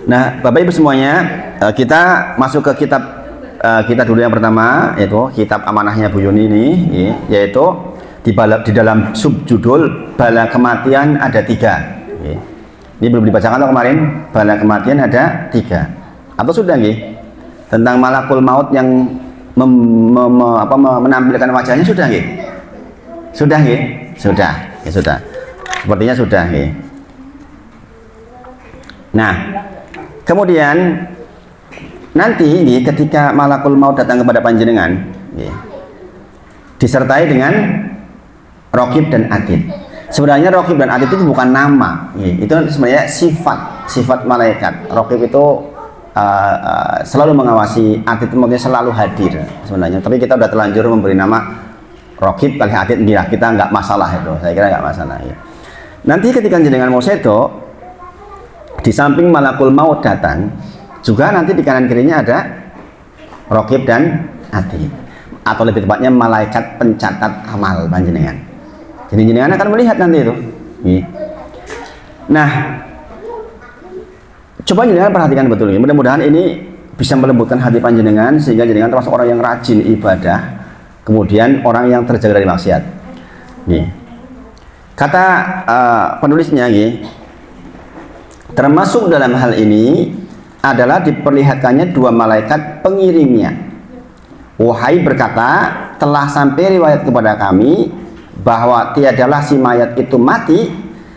Nah, Bapak Ibu semuanya, kita masuk ke kitab kita dulu yang pertama, yaitu kitab amanahnya Bu Yuni ini, yaitu di dalam subjudul bala kematian ada 3. Ini belum dibacakan atau kemarin? Bala kematian ada 3. Atau sudah nggih? Tentang malakul maut yang menampilkan wajahnya sudah nggih? Sudah nggih? Sudah. Ya, sudah. Sepertinya sudah nggih. Nah, kemudian nanti ini ketika malakul maut datang kepada panjenengan, disertai dengan Raqib dan Atid. Sebenarnya Raqib dan Atid itu bukan nama, itu sebenarnya sifat malaikat. Raqib itu selalu mengawasi, Atid itu maksudnya selalu hadir sebenarnya. Tapi kita sudah terlanjur memberi nama Raqib kali Atid, kita nggak masalah itu. Saya kira nggak masalah. Ya. Nanti ketika jenengan mau sedo, di samping malakul maut datang, juga nanti di kanan kirinya ada Raqib dan Atid, atau lebih tepatnya malaikat pencatat amal panjenengan. Jadi jenengan akan melihat nanti itu. Nah, coba jenengan perhatikan betul. Mudah-mudahan ini bisa melembutkan hati panjenengan sehingga jenengan termasuk orang yang rajin ibadah, kemudian orang yang terjaga dari maksiat. Kata penulisnya, termasuk dalam hal ini adalah diperlihatkannya 2 malaikat pengirimnya. Wahai berkata, telah sampai riwayat kepada kami bahwa tiadalah si mayat itu mati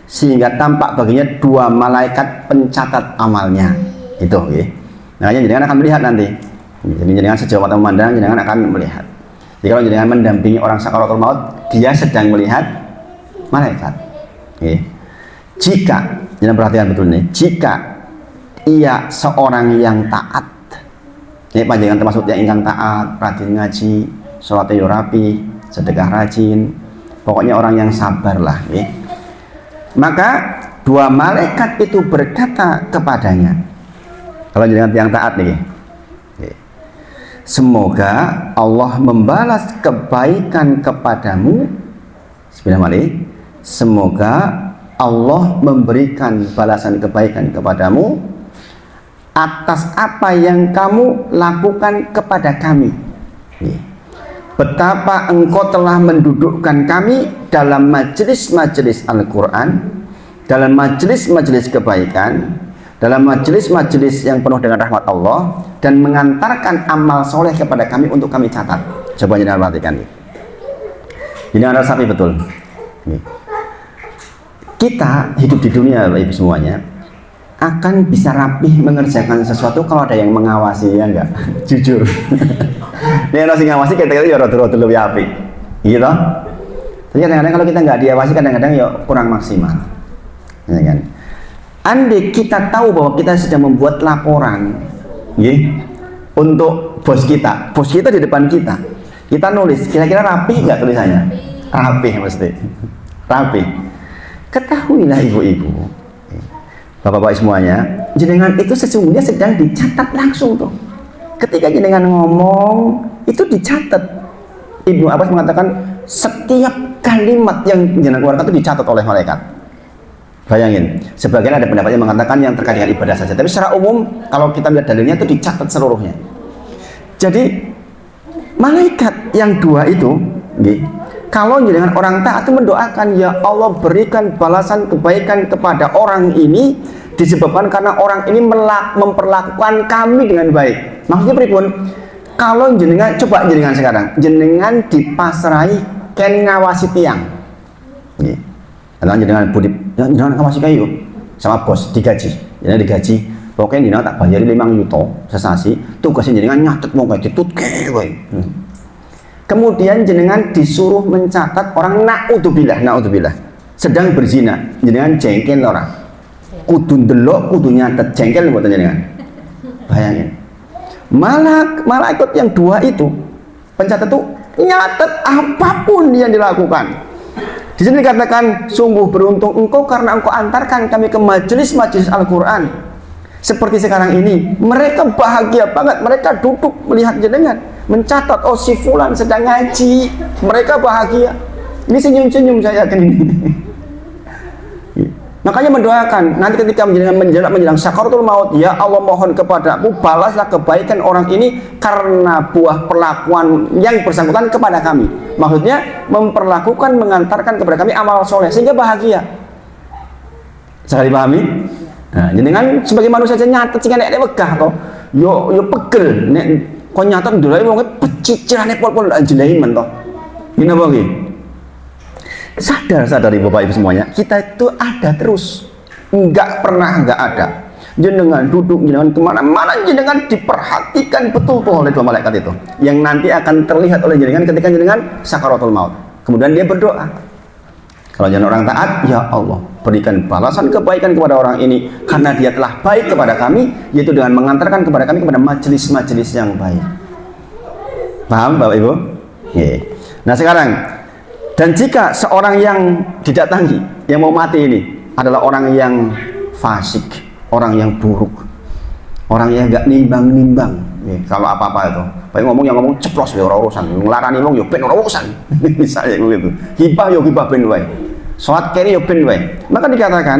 sehingga tampak baginya 2 malaikat pencatat amalnya. Itu, makanya jenengan akan melihat nanti. Jadi jenengan sejauh mata memandang, jenengan akan melihat. Jadi kalau jenengan mendampingi orang sakaratul maut, dia sedang melihat malaikat. Jika, jangan perhatikan betul nih, jika ia seorang yang taat, ini panjangan termasuk yang ingkang taat, rajin ngaji, sholatnya rapi, sedekah rajin, pokoknya orang yang sabar lah. Maka 2 malaikat itu berkata kepadanya, kalau jenengan yang taat nih, semoga Allah membalas kebaikan kepadamu. Bismillahirrahmanirrahim. Semoga Allah memberikan balasan kebaikan kepadamu atas apa yang kamu lakukan kepada kami. Betapa engkau telah mendudukkan kami dalam majelis-majelis Al-Quran, dalam majelis-majelis kebaikan, dalam majelis-majelis yang penuh dengan rahmat Allah, dan mengantarkan amal soleh kepada kami untuk kami catat. Coba jangan perhatikan. Ini adalah sapi betul. Kita hidup di dunia, Bapak Ibu semuanya, akan bisa rapih mengerjakan sesuatu kalau ada yang mengawasi, ya enggak? Jujur. Ini harus ngawasi, kita ya rodo-rodo lebih apik, gitu. Tapi kadang-kadang kalau kita nggak diawasi, kadang-kadang ya kurang maksimal, ya kan? Andai kita tahu bahwa kita sedang membuat laporan, untuk bos kita di depan kita nulis, kira-kira rapi nggak tulisannya? Rapi mesti, rapi. Ketahuilah ibu-ibu, bapak-bapak semuanya, jenengan itu sesungguhnya sedang dicatat langsung tuh. Ketika jenengan ngomong itu dicatat. Ibnu Abbas mengatakan setiap kalimat yang jenengan keluarkan itu dicatat oleh malaikat. Bayangin, sebagian ada pendapat yang mengatakan yang terkait dengan ibadah saja, tapi secara umum kalau kita lihat dalilnya itu dicatat seluruhnya. Jadi malaikat yang 2 itu, kalau jenengan orang taat itu mendoakan, ya Allah berikan balasan kebaikan kepada orang ini disebabkan karena orang ini memperlakukan kami dengan baik. Maksudnya pripun? Kalau jenengan, coba jenengan sekarang, jenengan dipasrai ken ngawasi tiang. Karena jenengan budi, jenengan ngawasi kayu sama bos digaji, jenengan digaji. Pokoknya jenengan tak bayari 5 juta sesasi, tugasnya jenengan nyatet mau kayak ditut kayak. Kemudian jenengan disuruh mencatat orang naudzubillah sedang berzina, jenengan jengkel orang. Kudu ndelok, kudu nyatet, jengkel buat jenengan. Bayangin. Malaikat yang 2 itu pencatat itu nyatet apapun yang dilakukan. Di sini dikatakan sungguh beruntung engkau karena engkau antarkan kami ke majelis-majelis Al-Quran. Seperti sekarang ini, mereka bahagia banget, mereka duduk melihat jenengan, mencatat, oh si fulan sedang ngaji, mereka bahagia. Ini senyum-senyum saya yakin ini. Makanya mendoakan nanti ketika menjelang sakaratul maut, ya Allah mohon kepadamu balaslah kebaikan orang ini karena buah perlakuan yang bersangkutan kepada kami. Maksudnya memperlakukan, mengantarkan kepada kami amal soleh sehingga bahagia. Sekali pahami? Nah, jenengan sebagai manusia saja nyatet sing nek wegah to. Yo pegel nek kon nyatet ndolake wong pecicirane pol-pol anjelahi men to. Ngene apa iki? Sadar Bapak Ibu semuanya, kita itu ada terus, nggak pernah nggak ada. Jenengan duduk, jenengan kemana-mana, jenengan diperhatikan betul tuh oleh dua malaikat itu, yang nanti akan terlihat oleh jenengan ketika jenengan sakaratul maut. Kemudian dia berdoa, kalau jenengan orang taat, ya Allah berikan balasan kebaikan kepada orang ini karena dia telah baik kepada kami, yaitu dengan mengantarkan kepada kami kepada majelis-majelis yang baik. Paham Bapak Ibu? Yeah. Nah sekarang, dan jika seorang yang didatangi, yang mau mati ini adalah orang yang fasik, orang yang buruk, orang yang gak nimbang-nimbang, kalau apa-apa itu, baik ngomong yang ngomong ceplos ya orang urusan, ngelarani ngomong ya ben orang urusan, misalnya begitu, hibah ya hibah ben wae, sholat kiri ya ben wae. Maka dikatakan,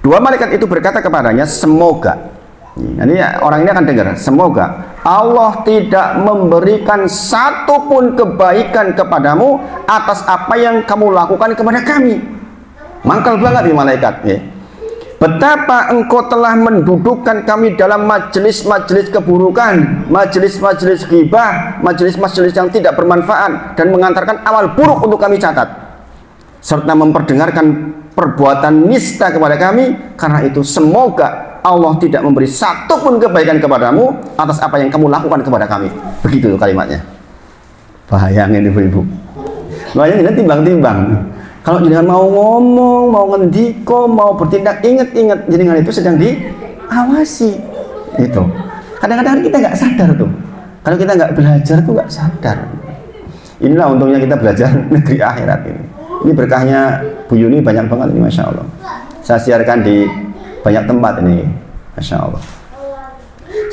dua malaikat itu berkata kepadanya, semoga, nanti orang ini akan dengar, semoga Allah tidak memberikan satupun kebaikan kepadamu atas apa yang kamu lakukan kepada kami. Mangkal banget nih malaikat ya. Betapa engkau telah mendudukkan kami dalam majelis-majelis keburukan, majelis-majelis ghibah, majelis-majelis yang tidak bermanfaat, dan mengantarkan amal buruk untuk kami catat, serta memperdengarkan perbuatan nista kepada kami. Karena itu semoga Allah tidak memberi satu pun kebaikan kepadamu atas apa yang kamu lakukan kepada kami. Begitu kalimatnya. Bayangin ibu-ibu. Makanya timbang-timbang. Kalau jenengan mau ngomong, mau ngendiko, mau bertindak, ingat-ingat jenengan itu sedang diawasi. Itu. Kadang-kadang kita nggak sadar tuh. Kalau kita nggak belajar tuh nggak sadar. Inilah untungnya kita belajar negeri akhirat ini. Ini berkahnya Bu Yuni banyak banget ini, Masya Allah. Saya siarkan di banyak tempat ini, Masya Allah.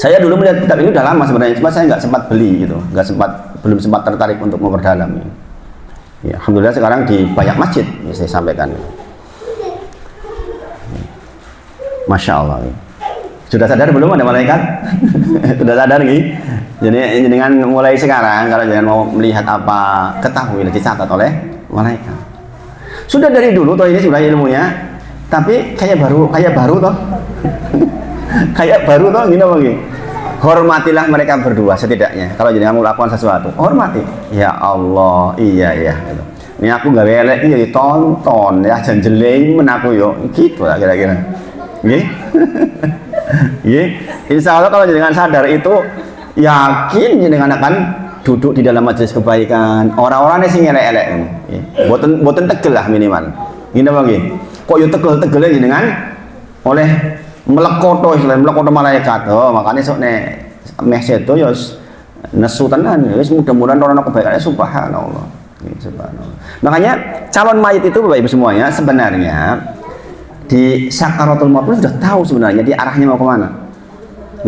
Saya dulu melihat kitab ini udah lama sebenarnya, cuma saya nggak sempat beli gitu, belum sempat tertarik untuk memperdalam. Ya, alhamdulillah sekarang di banyak masjid ya, saya sampaikan. Masya Allah. Sudah sadar belum ada malaikat? Sudah sadar nih? Jadi dengan mulai sekarang kalau jangan mau melihat apa, ketahui dicatat oleh malaikat. Sudah dari dulu toh ini sebenarnya ilmunya. Tapi kayak baru toh. Kayak baru toh gini lagi. Hormatilah mereka berdua setidaknya. Kalau jadi kamu melakukan sesuatu, hormati. Ya Allah, iya ya. Ini aku gak welek ini ditonton ya, janjeleng men aku yo. Gitu lah kira-kira. Nggih. Nggih. Insya Allah kalau jenengan sadar itu, yakin jenengan akan duduk di dalam majelis kebaikan. Orang-orangnya sing elek-elek. Boten tegel lah minimal. Gini apa nggih? Kok yo tegel-tegel jenengan oleh melekoto malaikat. Oh, makanya sok nek meh seto yo nesu tenan. Wis mudah-mudahan orang kebaikannya subhanallah. Subhanallah. Makanya calon mayit itu Bapak Ibu semuanya sebenarnya di sakaratul maut sudah tahu sebenarnya dia arahnya mau kemana.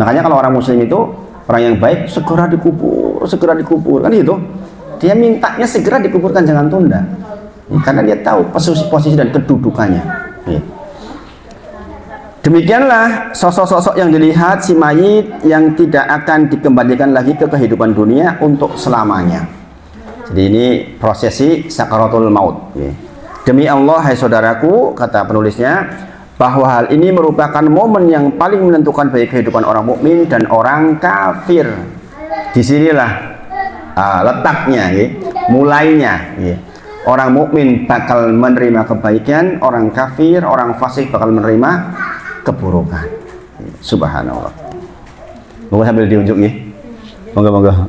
Makanya kalau orang muslim itu orang yang baik segera dikubur kan gitu. Dia mintanya segera dikuburkan, jangan tunda. Karena dia tahu posisi dan kedudukannya. Demikianlah sosok-sosok yang dilihat si mayit yang tidak akan dikembalikan lagi ke kehidupan dunia untuk selamanya. Jadi ini prosesi sakaratul maut. Demi Allah, hai saudaraku, kata penulisnya, bahwa hal ini merupakan momen yang paling menentukan bagi kehidupan orang mukmin dan orang kafir. Disinilah letaknya, mulainya. Orang mukmin bakal menerima kebaikan, orang kafir, orang fasik bakal menerima keburukan. Subhanallah. Moga sambil diunjuk nih. Moga-moga.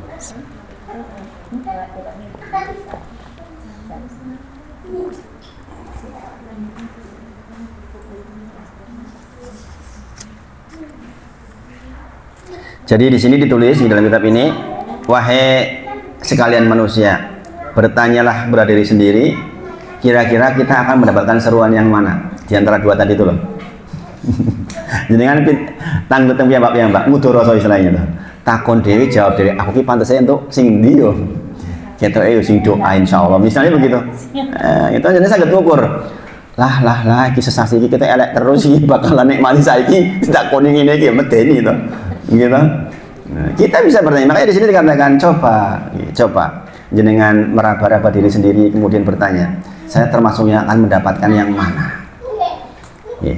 Jadi di sini ditulis di dalam kitab ini, wahai sekalian manusia, bertanyalah pada diri sendiri, kira-kira kita akan mendapatkan seruan yang mana di antara dua tadi itu loh. Jadi kan tanggung piyambak ngudur rasa istilahnya tuh. Takon dewi jawab dewi, aku ki pantasnya untuk sing ndi yo. Kita sing doa insyaallah. Misalnya begitu. Itu jadi sangat ukur. lah iki sesasi iki kita elek terus iki bakalan nikmati saiki tidak kuning ini iki medeni to. Gitu. Nah, kita bisa bertanya, makanya di sini dikatakan coba jenengan meraba-raba diri sendiri kemudian bertanya, saya termasuk yang akan mendapatkan yang mana? Ya.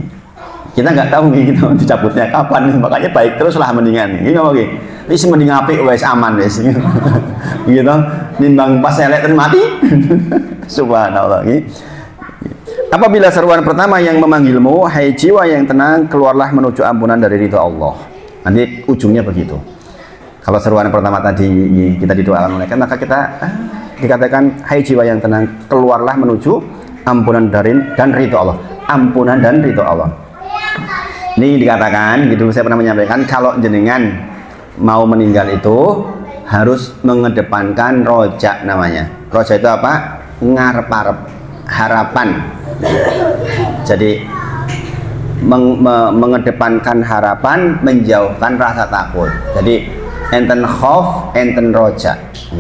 Kita nggak tahu gitu dicabutnya kapan, makanya baik teruslah mendingan. Ini ngomong gitu. Wis mending apik wis aman wis. Gitu. Nimbang pas elek mati. Subhanallah. Apabila seruan pertama yang memanggilmu, hai jiwa yang tenang, keluarlah menuju ampunan dari ridho Allah. Nanti ujungnya begitu. Kalau seruan pertama tadi kita didoakan malaikat, maka kita dikatakan, hai jiwa yang tenang, keluarlah menuju ampunan dari dan ridho Allah. Ampunan dan ridho Allah. Ini dikatakan, gitu saya pernah menyampaikan, kalau jenengan mau meninggal itu harus mengedepankan roja namanya. Roja itu apa? Ngarep-arep, harapan. Jadi mengedepankan harapan, menjauhkan rasa takut. Jadi enten khauf, enten roja.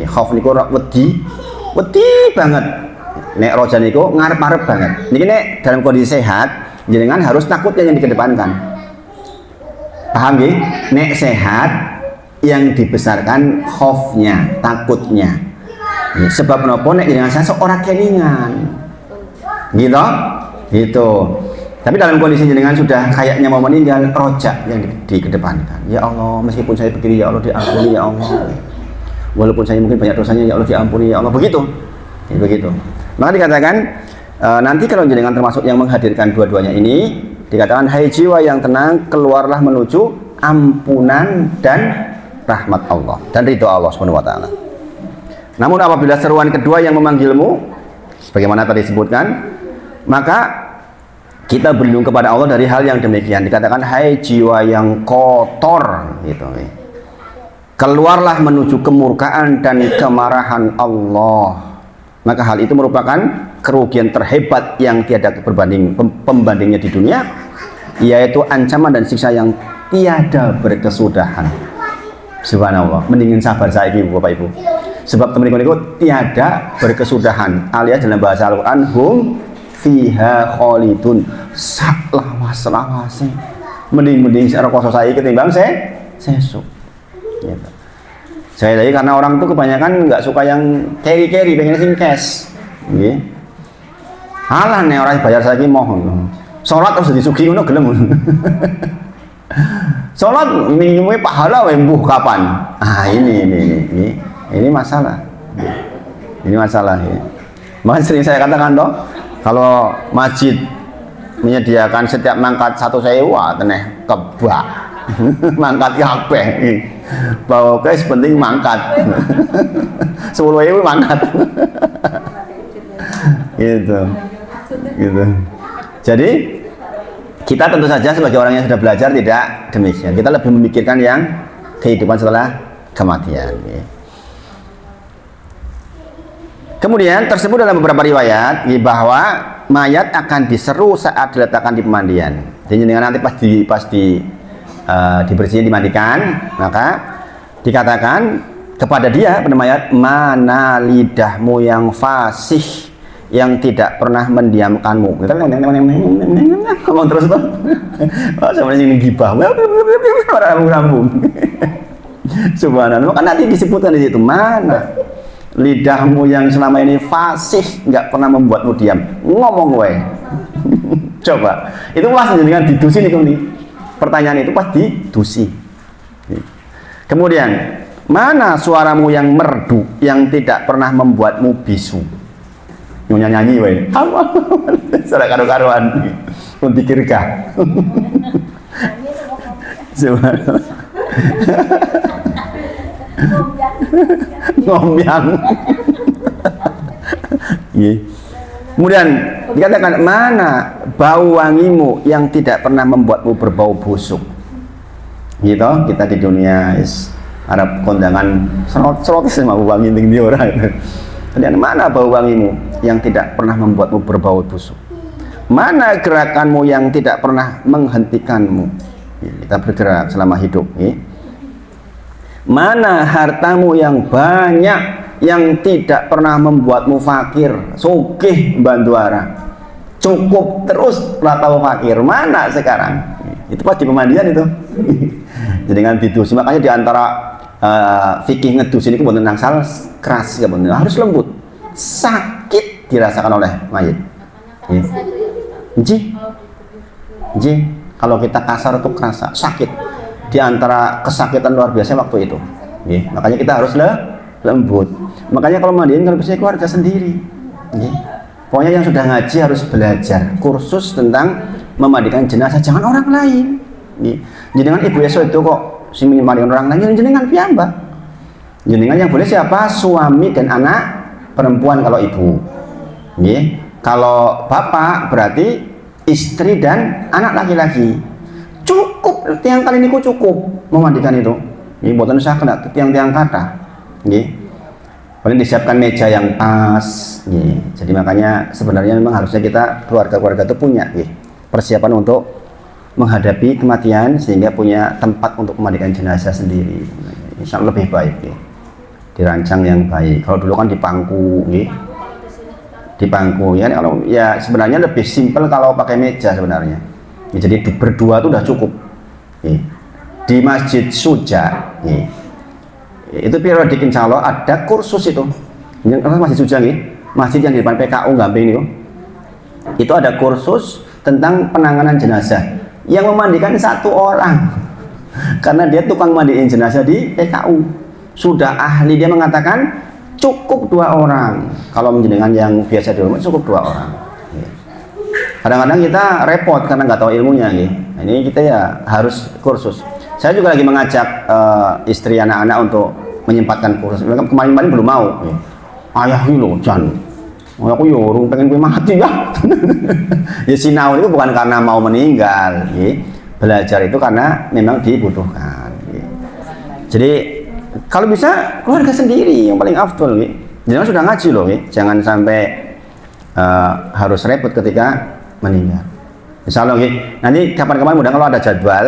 Khauf niku wedi banget. Nek roja niku ngarep-arep banget. Niki nek dalam kondisi sehat, jenengan harus takutnya yang dikedepankan. Paham nggih? Nek sehat yang dibesarkan khaufnya, takutnya. Sebab menapa nek jenengan sehat ora kelingan. Gitu, gitu. Tapi dalam kondisi jenengan sudah kayaknya mau meninggal, rojak yang dikedepankan. Ya Allah, meskipun saya begini, ya Allah diampuni ya Allah. Walaupun saya mungkin banyak dosanya, ya Allah diampuni ya Allah. Begitu, ya, begitu. Maka dikatakan nanti kalau jenengan termasuk yang menghadirkan dua-duanya ini, dikatakan hai jiwa yang tenang, keluarlah menuju ampunan dan rahmat Allah dan ridho Allah Subhanahu wa taala. Namun apabila seruan kedua yang memanggilmu, sebagaimana tadi disebutkan, maka kita berlindung kepada Allah dari hal yang demikian. Dikatakan hai jiwa yang kotor gitu. Keluarlah menuju kemurkaan dan kemarahan Allah. Maka hal itu merupakan kerugian terhebat yang tiada pembandingnya di dunia, yaitu ancaman dan siksa yang tiada berkesudahan. Subhanallah, mendingin sabar saya ibu bapak ibu. Sebab teman-teman itu tiada berkesudahan, alias dalam bahasa Al-Quran hum fiha khalidun, lawas mending secara koso saya ketimbang sesuk gitu. Saya tadi karena orang tuh kebanyakan nggak suka yang carry pengen sing cash gitu. Halah nih orang bayar saya mohon sholat harus disugi ngono gelem. Sholat minimumnya pahala wembuh kapan? Ini masalah. Ini masalah ya. Makanya sering saya katakan toh, kalau masjid menyediakan setiap mangkat 1.000 teneh kebak. Mangkat kabeh. Bahwa guys penting mangkat. 10.000 mangkat. Gitu. Gitu. Jadi kita tentu saja sebagai orang yang sudah belajar tidak demikian. Kita lebih memikirkan yang kehidupan setelah kematian. Kemudian tersebut dalam beberapa riwayat bahwa mayat akan diseru saat diletakkan di pemandian. Jadi dengan nanti pasti dibersihin, dimandikan, maka dikatakan kepada dia pada mayat, mana lidahmu yang fasih yang tidak pernah mendiamkanmu. Kita ngomong terus tuh. Sama ini gibah. Rambung. Subhanallah. Kan nanti disebutkan di situ mana lidahmu yang selama ini fasih, nggak pernah membuatmu diam. Ngomong gue. Coba. Itu langsung dengan didusi nih nih. Pertanyaan itu pasti didusi. Kemudian mana suaramu yang merdu yang tidak pernah membuatmu bisu? Nyanyi wae. Salah karo-karoan. Pun dikirkah. Subhanallah. Ngombyang. Kemudian dikatakan mana bau wangimu yang tidak pernah membuatmu berbau busuk. Gitu, kita di dunia Arab kondangan serot sama wangi tinggi orang. Dan mana bau wangimu yang tidak pernah membuatmu berbau busuk? Mana gerakanmu yang tidak pernah menghentikanmu? Kita bergerak selama hidup. Mana hartamu yang banyak yang tidak pernah membuatmu fakir, sugih bantu arah? cukup terus tahu fakir. Mana sekarang? Itu pas di pemandian itu. Jadi kan didusi. Makanya diantara fikih ngedus ini kemudian nangsal keras, kemudian harus lembut. Sakit dirasakan oleh mayit. Ji, kalau kita kasar itu kerasa sakit. Di antara kesakitan luar biasa waktu itu. Makanya kita harus lembut. Makanya kalau mandiin kalau bisa keluarga sendiri. Pokoknya yang sudah ngaji harus belajar kursus tentang memandikan jenazah, jangan orang lain. Jenengan ibu Yesus itu kok si memandikan orang lain, jenengan piyambak. Jenengan yang boleh siapa? Suami dan anak perempuan kalau ibu. Kalau bapak berarti istri dan anak laki-laki. Cukup tiang kali ini cukup memandikan itu. Ini buatan saya kena tiang-tiang kata. Paling disiapkan meja yang pas. Jadi makanya sebenarnya memang harusnya kita keluarga-keluarga itu punya persiapan untuk menghadapi kematian sehingga punya tempat untuk memandikan jenazah sendiri. Insya Allah lebih baik. Dirancang yang baik. Kalau dulu kan di pangku, di pangku ya. Kalau ya sebenarnya lebih simpel kalau pakai meja sebenarnya. Jadi berdua itu udah cukup. Di Masjid Suja, itu periodik insya Allah ada kursus itu. Masjid Suja masjid yang di depan PKU Gamping ini, itu ada kursus tentang penanganan jenazah yang memandikan satu orang karena dia tukang mandiin jenazah di PKU, sudah ahli. Dia mengatakan cukup 2 orang. Kalau menjenengan yang biasa di rumah cukup 2 orang. Kadang-kadang kita repot karena nggak tahu ilmunya ini kita ya harus kursus. Saya juga lagi mengajak istri anak-anak untuk menyempatkan kursus. Kemarin-kemarin belum mau. Ayah lo Jan, aku ya orang pengen gue mati ya. Ya sinau itu bukan karena mau meninggal. Belajar itu karena memang dibutuhkan. Jadi kalau bisa keluarga sendiri yang paling afdol. Jangan sudah ngaji loh. Jangan sampai harus repot ketika meninggal. Insya Allah nanti kapan-kapan mudah kalau ada jadwal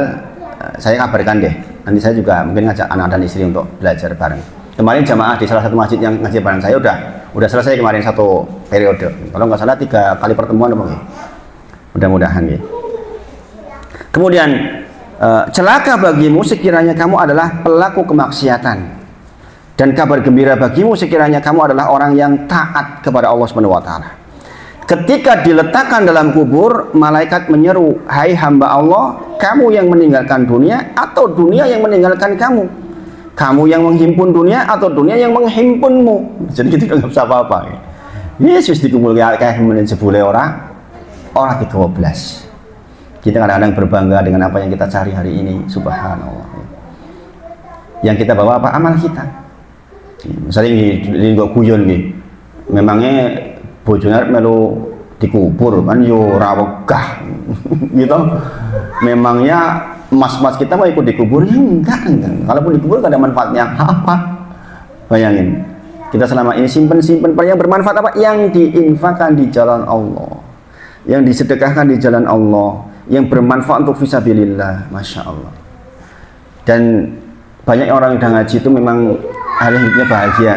saya kabarkan deh. Nanti saya juga mungkin ngajak anak dan istri untuk belajar bareng. Kemarin jamaah di salah satu masjid yang ngaji bareng saya udah selesai kemarin satu periode. Kalau nggak salah 3 kali pertemuan apa mudah-mudahan Kemudian celaka bagimu sekiranya kamu adalah pelaku kemaksiatan, dan kabar gembira bagimu sekiranya kamu adalah orang yang taat kepada Allah Subhanahu wa taala. Ketika diletakkan dalam kubur, malaikat menyeru, "Hai hamba Allah, kamu yang meninggalkan dunia atau dunia yang meninggalkan kamu? Kamu yang menghimpun dunia atau dunia yang menghimpunmu?" Jadi kita nggak bisa apa-apa. Yesus dikumpul kayak menit sebule orang 13. Kita kadang-kadang berbangga dengan apa yang kita cari hari ini, subhanallah. Yang kita bawa apa? Amal kita. Misalnya ini gue guyon memangnya bojone melu dikubur kan yo rawegah gitu. Memangnya mas-mas kita mau ikut dikubur? Ya enggak. Kalaupun dikubur gak ada manfaatnya apa. Bayangin, kita selama ini simpen yang bermanfaat apa? Yang diinfakkan di jalan Allah, yang disedekahkan di jalan Allah, yang bermanfaat untuk fisabilillah. Masya Allah. Dan banyak orang yang udah ngaji itu memang hari hidupnya bahagia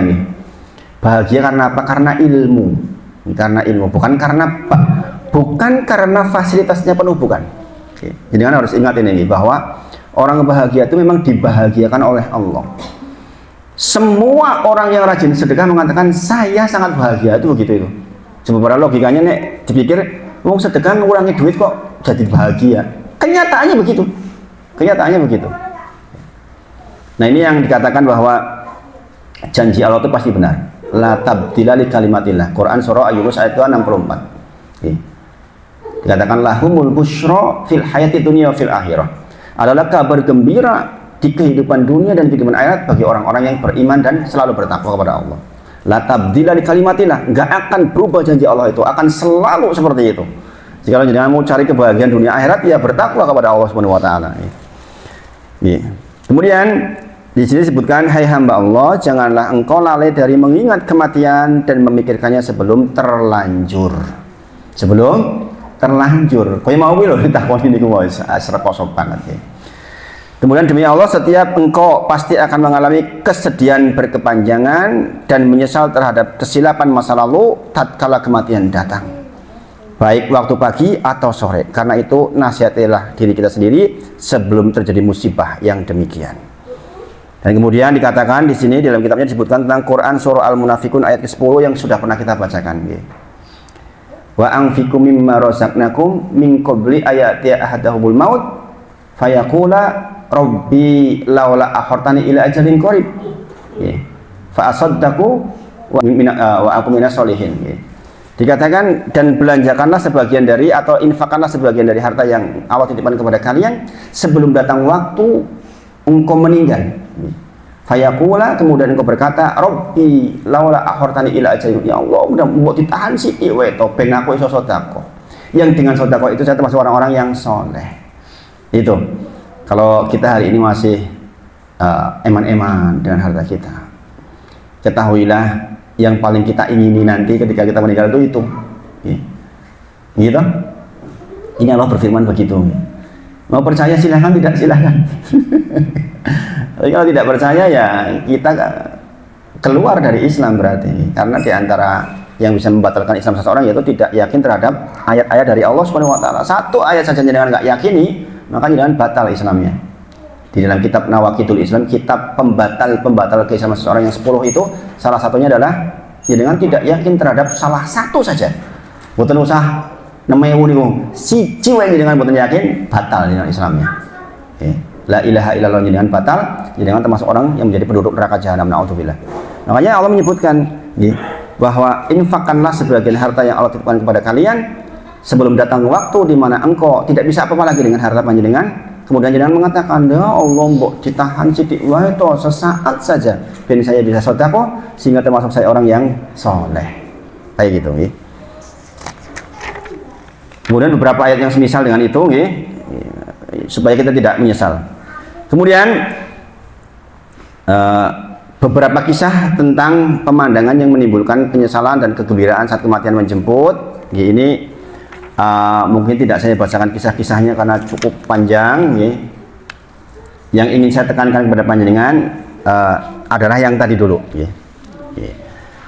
Bahagia karena apa? Karena ilmu. Karena ilmu, bukan karena fasilitasnya penuh, bukan. Jadi kan harus ingat ini bahwa orang bahagia itu memang dibahagiakan oleh Allah. Semua orang yang rajin sedekah mengatakan saya sangat bahagia, itu begitu itu. Sebenarnya logikanya nek dipikir, mau sedekah mengurangi duit kok jadi bahagia. Kenyataannya begitu. Nah ini yang dikatakan bahwa janji Allah itu pasti benar. La tabdila li kalimatillah. Quran surah Yunus ayat 64. Dikatakan lahumul busyra fil hayati dunya fil akhirah. Adalah kabar gembira di kehidupan dunia dan kehidupan akhirat bagi orang-orang yang beriman dan selalu bertakwa kepada Allah. La tabdila li kalimatillah. Enggak akan berubah janji Allah itu, akan selalu seperti itu. Jika jangan mau cari kebahagiaan dunia akhirat, ya bertakwa kepada Allah Subhanahu wa taala. Kemudian di sini disebutkan, hai hamba Allah, janganlah engkau lalai dari mengingat kematian dan memikirkannya sebelum terlanjur. Kau mau loh ditakon ini kuwi asrekosop banget. Kemudian demi Allah, setiap engkau pasti akan mengalami kesedihan berkepanjangan dan menyesal terhadap kesilapan masa lalu tatkala kematian datang. baik waktu pagi atau sore. Karena itu nasihatilah diri kita sendiri sebelum terjadi musibah yang demikian. Dan kemudian dikatakan di sini dalam kitabnya disebutkan tentang Quran surah Al-Munafikun ayat ke-10 yang sudah pernah kita bacakan. Wa anfiqu mimma razaqnakum min qabli ayati ahadahumul maut fayaqula rabbi laula akhartani ila ajalin qarib. Fa asaddaqu wa aku minas sholihin. Dikatakan dan belanjakanlah sebagian dari atau infakkanlah sebagian dari harta yang Allah titipkan kepada kalian sebelum datang waktu engkau meninggal. Fayaqula, kemudian engkau berkata, Rabbi laula akhartani ila ajalin. Ya Allah, udah mbok ditahan sih we to ben aku iso sedekah. Yang dengan sedekah itu saya termasuk orang-orang yang soleh. Itu. Kalau kita hari ini masih eman-eman dengan harta kita, ketahuilah yang paling kita ingini nanti ketika kita meninggal itu gitu. Ini Allah berfirman begitu. Mau percaya silahkan, tidak silahkan. Tapi kalau tidak percaya ya kita keluar dari Islam berarti, karena diantara yang bisa membatalkan Islam seseorang yaitu tidak yakin terhadap ayat-ayat dari Allah Subhanahu Wa Taala. Satu ayat saja jangan nggak yakini, maka jangan batal Islamnya. Di dalam kitab Nawaqidul Islam, kitab pembatal keislaman seseorang yang 10 itu, salah satunya adalah ya dengan tidak yakin terhadap salah satu saja. Boten usah namanya uniku si ciweng dengan boten yakin batal dengan Islamnya. La ilaha illallah dengan batal, dengan termasuk orang yang menjadi penduduk neraka jahanam. Naudzubillah. Makanya Allah menyebutkan bahwa infakkanlah sebagian harta yang Allah titipkan kepada kalian sebelum datang waktu di mana engkau tidak bisa apa-apa lagi dengan harta panjenengan. Kemudian jangan mengatakan, ya Allah mbok ditahan sidik wae to sesaat saja ben saya bisa sedekah sehingga termasuk saya orang yang soleh. Kayak gitu nggih. Kemudian beberapa ayat yang semisal dengan itu nggih, supaya kita tidak menyesal. Kemudian beberapa kisah tentang pemandangan yang menimbulkan penyesalan dan kegembiraan saat kematian menjemput. Ini mungkin tidak saya bacakan kisah-kisahnya karena cukup panjang. Yang ingin saya tekankan kepada panjenengan adalah yang tadi dulu.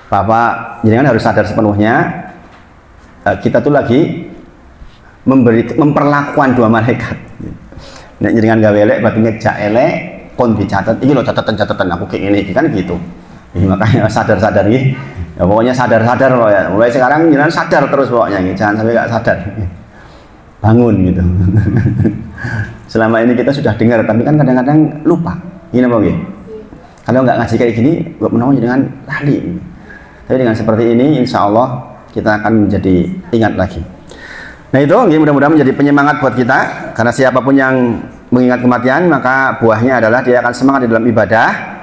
Bapak jenengan harus sadar sepenuhnya kita tuh lagi memperlakukan dua malaikat. Nek jenengan gawe elek berarti ngejak elek kon dicatat. Iki lho catatan-catatan aku kayak gini kan gitu. Makanya sadar-sadar nggih. Ya pokoknya sadar-sadar loh ya. Mulai sekarang jangan sadar terus pokoknya, jangan sampai nggak sadar. Bangun gitu. Selama ini kita sudah dengar, tapi kan kadang-kadang lupa. Ini apa gitu? Kalau nggak ngaji kayak gini, buat menolong dengan lali. Tapi dengan seperti ini, insya Allah kita akan menjadi ingat lagi. Nah itu, mudah-mudahan menjadi penyemangat buat kita. Karena siapapun yang mengingat kematian, maka buahnya adalah dia akan semangat di dalam ibadah.